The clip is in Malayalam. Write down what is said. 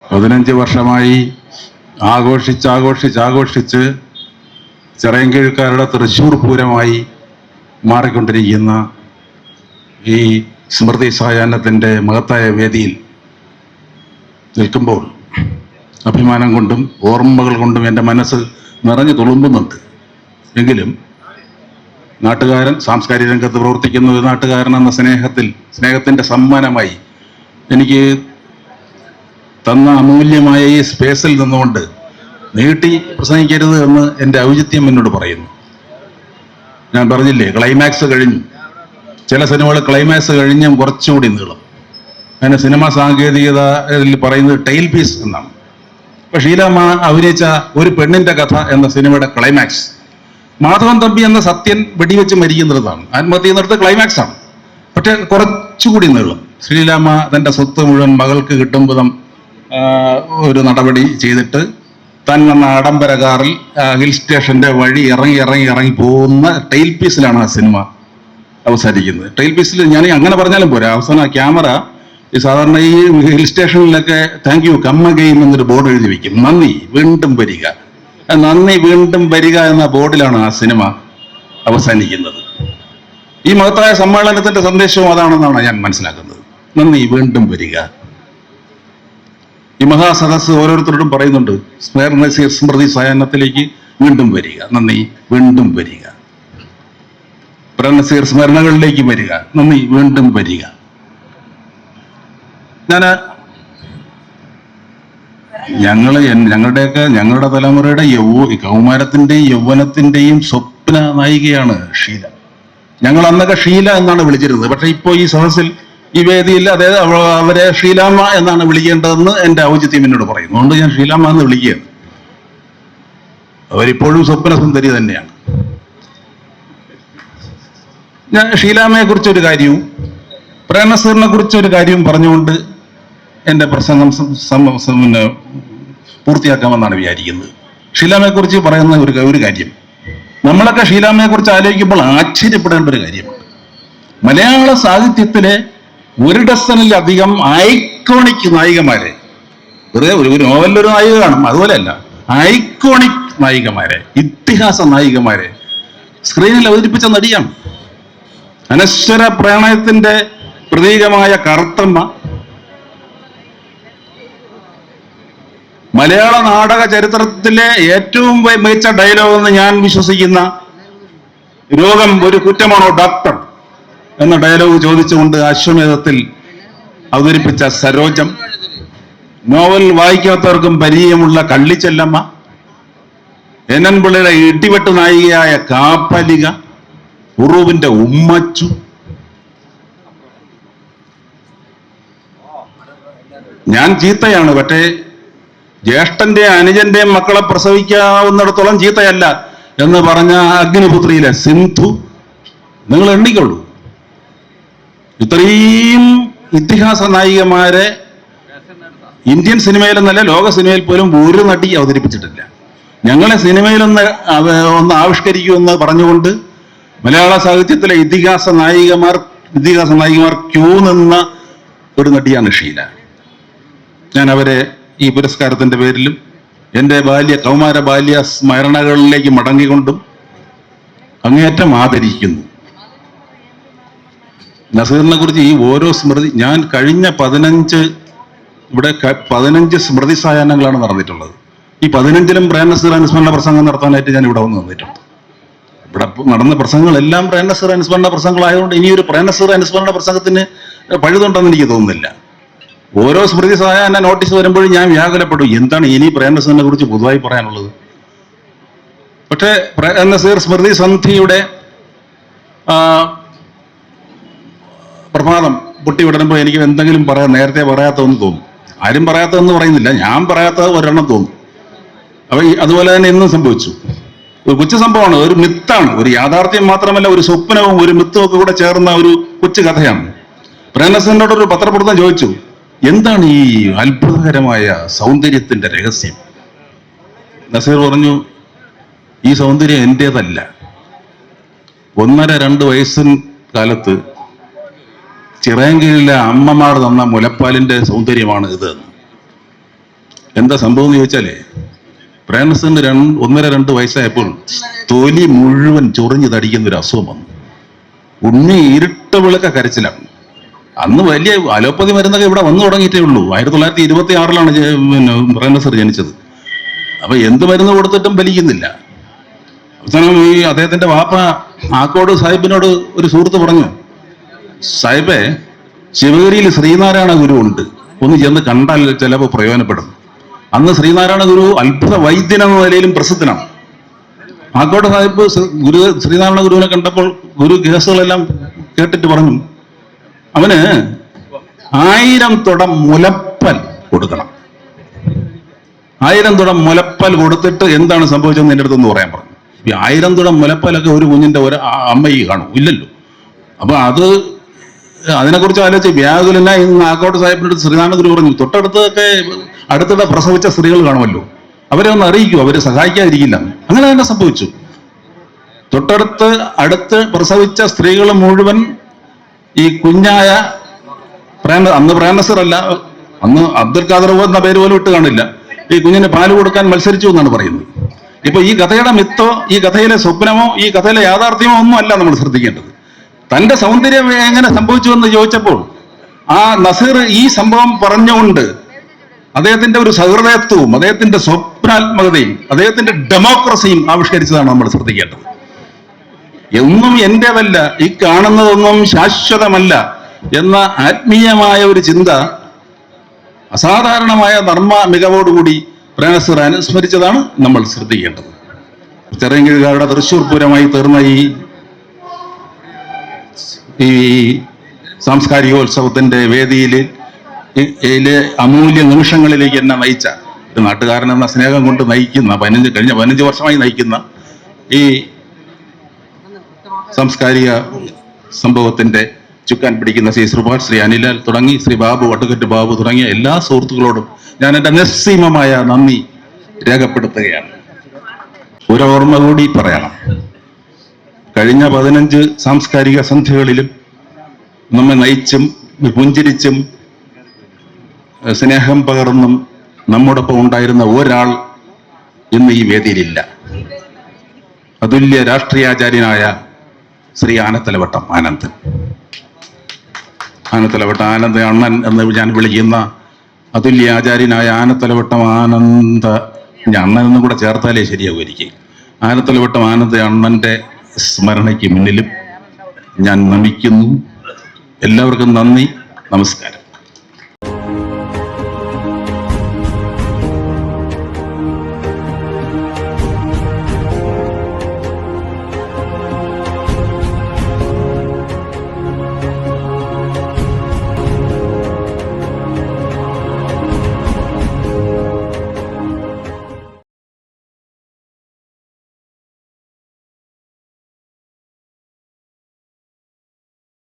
15 വർഷമായി ആഘോഷിച്ച് ചിറയൻകീഴ്ക്കാരുടെ തൃശ്ശൂർ പൂരമായി മാറിക്കൊണ്ടിരിക്കുന്ന ഈ സ്മൃതി സായാഹ്നത്തിൻ്റെ മഹത്തായ വേദിയിൽ നിൽക്കുമ്പോൾ അഭിമാനം കൊണ്ടും ഓർമ്മകൾ കൊണ്ടും എൻ്റെ മനസ്സ് നിറഞ്ഞു തുളുമ്പുന്നുണ്ട്. എങ്കിലും നാട്ടുകാരൻ, സാംസ്കാരിക രംഗത്ത് പ്രവർത്തിക്കുന്ന ഒരു നാട്ടുകാരൻ എന്ന സ്നേഹത്തിൻ്റെ സമ്മാനമായി എനിക്ക് തന്ന അമൂല്യമായ ഈ സ്പേസിൽ നിന്നുകൊണ്ട് നീട്ടി പ്രസംഗിക്കരുത് എന്ന് എൻ്റെ ഔചിത്യം എന്നോട് പറയുന്നു. ഞാൻ പറഞ്ഞില്ലേ, ക്ലൈമാക്സ് കഴിഞ്ഞു. ചില സിനിമകൾ ക്ലൈമാക്സ് കഴിഞ്ഞും കുറച്ചുകൂടി നീളം. അതിന് സിനിമാ സാങ്കേതികതയിൽ പറയുന്നത് ടെയിൽ പീസ് എന്നാണ്. ഇപ്പൊ ഷീലാമ്മ അഭിനയിച്ച ഒരു പെണ്ണിന്റെ കഥ എന്ന സിനിമയുടെ ക്ലൈമാക്സ് മാധവൻ തമ്പി എന്ന സത്യൻ വെടിവെച്ച് മരിക്കുന്നിടത്താണ്. ആത്മഹത്യ ചെയ്യുന്നിടത്ത് ക്ലൈമാക്സ് ആണ്. പക്ഷെ കുറച്ചുകൂടി നീളം. ശ്രീലാമ്മ തൻ്റെ സ്വത്ത് മുഴുവൻ മകൾക്ക് കിട്ടും വിധം ഒരു നടപടി ചെയ്തിട്ട് താൻ വന്ന ആഡംബര കാറിൽ ഹിൽ സ്റ്റേഷന്റെ വഴി ഇറങ്ങി പോകുന്ന ടെയിൽ പീസിലാണ് ആ സിനിമ അവസാനിക്കുന്നത്. ടെയിൽ പീസിൽ ഞാൻ അങ്ങനെ പറഞ്ഞാലും പോരാ, അവസാനം ആ ക്യാമറ ഈ സാധാരണ ഈ ഹിൽ സ്റ്റേഷനിലൊക്കെ താങ്ക് യു കം അഗെയിൻ എന്നൊരു ബോർഡ് എഴുതി വെക്കും. നന്ദി വീണ്ടും വരിക, നന്ദി വീണ്ടും വരിക എന്ന ബോർഡിലാണ് ആ സിനിമ അവസാനിക്കുന്നത്. ഈ മഹത്തായ സമ്മേളനത്തിന്റെ സന്ദേശവും അതാണെന്നാണ് ഞാൻ മനസ്സിലാക്കുന്നത്. നന്ദി വീണ്ടും വരിക. ഈ മഹാസദസ് ഓരോരുത്തരോടും പറയുന്നുണ്ട്, സ്മൃതി സായാഹ്നത്തിലേക്ക് വീണ്ടും വരിക, നന്ദി വീണ്ടും വരിക. പ്രേംനസീർ സ്മരണകളിലേക്ക് വരിക, നന്ദി വീണ്ടും വരിക. ഞങ്ങളുടെ തലമുറയുടെ കൗമാരത്തിന്റെയും യൗവനത്തിന്റെയും സ്വപ്ന നായികയാണ് ഷീല. ഞങ്ങൾ അന്നൊക്കെ ഷീല എന്നാണ് വിളിച്ചിരുന്നത്. പക്ഷെ ഇപ്പോൾ ഈ സദസ്സിൽ, ഈ വേദിയിൽ അവരെ ഷീലാമ്മ എന്നാണ് വിളിക്കേണ്ടതെന്ന് എൻ്റെ ഔചിത്യം എന്നോട് പറയുന്നു. അതുകൊണ്ട് ഞാൻ ഷീലാമ്മ എന്ന് വിളിക്കുകയാണ്. അവരിപ്പോഴും സ്വപ്ന സുന്ദരി തന്നെയാണ്. ഞാൻ ഷീലാമ്മയെ കുറിച്ചൊരു കാര്യവും പ്രേംനസീറിനെ കുറിച്ചൊരു കാര്യവും പറഞ്ഞുകൊണ്ട് എൻ്റെ പ്രസംഗം പൂർത്തിയാക്കാമെന്നാണ് വിചാരിക്കുന്നത്. ഷീലാമ്മയെ കുറിച്ച് പറയുന്ന ഒരു കാര്യം, നമ്മളൊക്കെ ഷീലാമ്മയെ കുറിച്ച് ആലോചിക്കുമ്പോൾ ആശ്ചര്യപ്പെടേണ്ട ഒരു കാര്യമാണ്. മലയാള സാഹിത്യത്തിലെ 1 ഡസനിലധികം ഐക്കോണിക് നായികമാരെ, വെറുതെ ഒരു നോവലിലൊരു നായിക കാണും, അതുപോലെയല്ല, ഐക്കോണിക് നായികമാരെ, ഇതിഹാസ നായികമാരെ സ്ക്രീനിൽ അവതരിപ്പിച്ച നടിയാണ്. അനശ്വര പ്രണയത്തിന്റെ പ്രതീകമായ കറുത്തമ്മ മലയാള നാടക ചരിത്രത്തിലെ ഏറ്റവും മികച്ച ഡയലോഗ് എന്ന് ഞാൻ വിശ്വസിക്കുന്ന രോഗം ഒരു കുറ്റമാണോ ഡോക്ടർ എന്ന ഡയലോഗ് ചോദിച്ചുകൊണ്ട് അശ്വമേധത്തിൽ അവതരിപ്പിച്ച സരോജം, നോവൽ വായിക്കാത്തവർക്കും പരിചയമുള്ള കള്ളിച്ചെല്ലമ്മ, എൻ പിള്ളയുടെ ഇടിവെട്ട് നായികയായ കാപ്പലിക, ഉറൂവിന്റെ ഉമ്മച്ചു, ഞാൻ ചീത്തയാണ്, പക്ഷേ ജ്യേഷ്ഠന്റെയും അനുജന്റെയും മക്കളെ പ്രസവിക്കാവുന്നിടത്തോളം ചീത്തയല്ല എന്ന് പറഞ്ഞ അഗ്നിപുത്രിയിലെ സിന്ധു. നിങ്ങൾ എണ്ണിക്കൊള്ളൂ. ഇത്രയും ഇതിഹാസ നായികമാരെ ഇന്ത്യൻ സിനിമയിലെന്നല്ല, ലോക സിനിമയിൽ പോലും ഒരു നടി അവതരിപ്പിച്ചിട്ടില്ല. ഞങ്ങളെ സിനിമയിലൊന്ന് ആവിഷ്കരിക്കുമെന്ന് പറഞ്ഞുകൊണ്ട് മലയാള സാഹിത്യത്തിലെ ഇതിഹാസ നായികമാർ ക്യൂ നിന്ന ഒരു നടിയാണ് ഷീല. ഞാൻ അവരെ ഈ പുരസ്കാരത്തിന്റെ പേരിലും എൻ്റെ കൗമാര ബാല്യ സ്മരണകളിലേക്ക് മടങ്ങിക്കൊണ്ടും അങ്ങേയറ്റം ആദരിക്കുന്നു. നസീറിനെ കുറിച്ച് ഈ ഓരോ സ്മൃതി, ഞാൻ കഴിഞ്ഞ 15 സ്മൃതി സായാഹ്നങ്ങളാണ് നടന്നിട്ടുള്ളത്. ഈ 15ലും പ്രേംനസീർ അനുസ്മരണ പ്രസംഗം നടത്താനായിട്ട് ഞാൻ ഇവിടെ വന്ന് നിന്നിട്ടുണ്ട്. ഇവിടെ നടന്ന പ്രസംഗങ്ങളെല്ലാം പ്രേംനസീർ അനുസ്മരണ പ്രസംഗങ്ങളായതുകൊണ്ട് ഇനിയൊരു പ്രേംനസീർ അനുസ്മരണ പ്രസംഗത്തിന് പഴുതുണ്ടെന്ന് എനിക്ക് തോന്നുന്നില്ല. ഓരോ സ്മൃതി സായാഹ്ന നോട്ടീസ് വരുമ്പോഴും ഞാൻ വ്യാകുലപ്പെടും, എന്താണ് ഇനി പ്രേംനസീറിനെ കുറിച്ച് പൊതുവായി പറയാനുള്ളത്. പക്ഷേ പ്രേംനസീർ സ്മൃതി സന്ധിയുടെ പ്രഭാതം പൊട്ടിവിടുമ്പോൾ എനിക്ക് എന്തെങ്കിലും നേരത്തെ പറയാത്തതെന്ന് തോന്നും. ആരും പറയാത്തതെന്ന് പറയുന്നില്ല, ഞാൻ പറയാത്തത് ഒരെണ്ണം തോന്നും. അപ്പൊ അതുപോലെ തന്നെ ഇന്നും സംഭവിച്ചു. ഒരു കൊച്ചു സംഭവമാണ്, ഒരു മിത്താണ്, ഒരു യാഥാർത്ഥ്യം മാത്രമല്ല, ഒരു സ്വപ്നവും ഒരു മിത്തും ഒക്കെ കൂടെ ചേർന്ന ഒരു കൊച്ചു കഥയാണ്. പ്രേംനസീറിനോട് ഒരു പത്രപ്രവർത്തകൻ ചോദിച്ചു, എന്താണ് ഈ അത്ഭുതകരമായ സൗന്ദര്യത്തിന്റെ രഹസ്യം? നസീർ പറഞ്ഞു, ഈ സൗന്ദര്യം എന്റേതല്ല. 1.5-2 വയസ്സിൻ കാലത്ത് ചിറയൻകീഴിലെ അമ്മമാർ തന്ന മുലപ്പാലിന്റെ സൗന്ദര്യമാണ് ഇത്. എന്താ സംഭവം എന്ന് ചോദിച്ചാലേ, പ്രേംനസീറിന് 1.5-2 വയസ്സായപ്പോൾ തൊലി മുഴുവൻ ചൊറിഞ്ഞ് തടിക്കുന്ന ഒരു അസുഖം വന്നു. ഉണ്ണി ഇരുട്ട വിളക്ക കരച്ചിലാണ്. അന്ന് വലിയ അലോപ്പതി മരുന്നൊക്കെ ഇവിടെ വന്നു തുടങ്ങിയിട്ടേ ഉള്ളൂ. 1926-ലാണ് പിന്നെ പ്രേംനസീർ ജനിച്ചത്. അപ്പൊ എന്ത് മരുന്ന് കൊടുത്തിട്ടും ഫലിക്കുന്നില്ല. അവസാനം ഈ അദ്ദേഹത്തിന്റെ വാപ്പ ആക്കോട് സാഹിബിനോട് ഒരു സുഹൃത്ത് പറഞ്ഞു, സാഹിബേ, ശിവഗിരിയിൽ ശ്രീനാരായണ ഗുരു ഉണ്ട്, ഒന്ന് ചെന്ന് കണ്ടാൽ ചിലപ്പോൾ പ്രയോജനപ്പെടും. അന്ന് ശ്രീനാരായണ ഗുരു അത്ഭുത വൈദ്യൻ എന്ന നിലയിലും പ്രസിദ്ധനാണ്. ആക്കോട് സാഹിബ് ശ്രീനാരായണ ഗുരുവിനെ കണ്ടപ്പോൾ ഗുരു കേസുകളെല്ലാം കേട്ടിട്ട് പറഞ്ഞു, അവന് 1000 തുടം മുലപ്പൽ കൊടുക്കണം. 1000 തുടം മുലപ്പൽ കൊടുത്തിട്ട് എന്താണ് സംഭവിച്ചതെന്ന് എൻ്റെ അടുത്തൊന്ന് പറയാൻ പറഞ്ഞു. ഈ 1000 തുടം മുലപ്പലൊക്കെ ഒരു കുഞ്ഞിന്റെ ഒരു അമ്മയ്ക്ക് കാണും, ഇല്ലല്ലോ. അപ്പൊ അതിനെക്കുറിച്ച് ആലോചിച്ച് വ്യാകുലന ഇന്ന് ആക്കോട്ട് സാഹിബിന്റെ അടുത്ത് ശ്രീനാരായണ ഗുരു പറഞ്ഞു, അടുത്തിടെ പ്രസവിച്ച സ്ത്രീകൾ കാണുമല്ലോ, അവരെ ഒന്ന് അറിയിക്കൂ, അവരെ സഹായിക്കാതിരിക്കില്ല. അങ്ങനെ തന്നെ സംഭവിച്ചു. അടുത്ത് പ്രസവിച്ച സ്ത്രീകൾ മുഴുവൻ ഈ കുഞ്ഞായ അന്ന് പ്രേംനസീർ അല്ല, അന്ന് അബ്ദുൽ ഖാദർ എന്ന പേര് പോലും ഇട്ട് കാണില്ല, ഈ കുഞ്ഞിന് പാല് കൊടുക്കാൻ മത്സരിച്ചു എന്നാണ് പറയുന്നത്. ഇപ്പൊ ഈ കഥയുടെ മിത്തോ, ഈ കഥയിലെ സ്വപ്നമോ, ഈ കഥയിലെ യാഥാർത്ഥ്യമോ ഒന്നും അല്ല നമ്മൾ ശ്രദ്ധിക്കേണ്ടത്. തന്റെ സൗന്ദര്യം എങ്ങനെ സംഭവിച്ചു എന്ന് ചോദിച്ചപ്പോൾ ആ നസീർ ഈ സംഭവം പറഞ്ഞുകൊണ്ട് അദ്ദേഹത്തിന്റെ ഒരു സഹൃദയത്വവും അദ്ദേഹത്തിന്റെ സ്വപ്നാത്മകതയും അദ്ദേഹത്തിന്റെ ഡെമോക്രസിയും ആവിഷ്കരിച്ചതാണ് നമ്മൾ ശ്രദ്ധിക്കേണ്ടത്. ഒന്നും എന്റേതല്ല, ഈ കാണുന്നതൊന്നും ശാശ്വതമല്ല എന്ന ആത്മീയമായ ഒരു ചിന്ത അസാധാരണമായ നർമ്മ മികവോടുകൂടി പ്രേംനസീർ അനുസ്മരിച്ചതാണ് നമ്മൾ ശ്രദ്ധിക്കേണ്ടത്. ചെറിയങ്കിഴുകാരുടെ തൃശ്ശൂർ പൂരമായി തീർന്ന ഈ സാംസ്കാരികോത്സവത്തിന്റെ വേദിയിലെ അമൂല്യ നിമിഷങ്ങളിലേക്ക് എന്നെ നയിച്ച ഒരു നാട്ടുകാരൻ എന്ന സ്നേഹം കൊണ്ട് നയിക്കുന്ന കഴിഞ്ഞ 15 വർഷമായി നയിക്കുന്ന ഈ സാംസ്കാരിക സംഭവത്തിന്റെ ചുക്കാൻ പിടിക്കുന്ന ശ്രീ ശ്രീപാൽ, ശ്രീ അനിലാൽ തുടങ്ങി ശ്രീ ബാബു, വട്ടുകെട്ട് ബാബു തുടങ്ങിയ എല്ലാ സുഹൃത്തുക്കളോടും ഞാൻ എൻ്റെ നിസ്സീമമായ നന്ദി രേഖപ്പെടുത്തുകയാണ്. ഒരു ഓർമ്മ കൂടി പറയണം. കഴിഞ്ഞ 15 സാംസ്കാരിക സന്ധ്യകളിലും നമ്മെ നയിച്ചും പുഞ്ചിരിച്ചും സ്നേഹം പകർന്നും നമ്മോടൊപ്പം ഉണ്ടായിരുന്ന ഒരാൾ ഇന്ന് ഈ വേദിയിലില്ല. അതുല്യ രാഷ്ട്രീയാചാര്യനായ ശ്രീ ആനത്തലവട്ടം ആനന്ദൻ. ആനത്തലവട്ടം ആനന്ദ അണ്ണൻ എന്ന് ഞാൻ വിളിക്കുന്ന അതുല്യാചാര്യനായ ആനത്തലവട്ടം ആനന്ദ, അണ്ണൻ എന്നും കൂടെ ചേർത്താലേ ശരിയാവും എനിക്ക്. ആനത്തലവട്ടം ആനന്ദ അണ്ണന്റെ സ്മരണയ്ക്ക് മുന്നിലും ഞാൻ നമിക്കുന്നു. എല്ലാവർക്കും നന്ദി, നമസ്കാരം.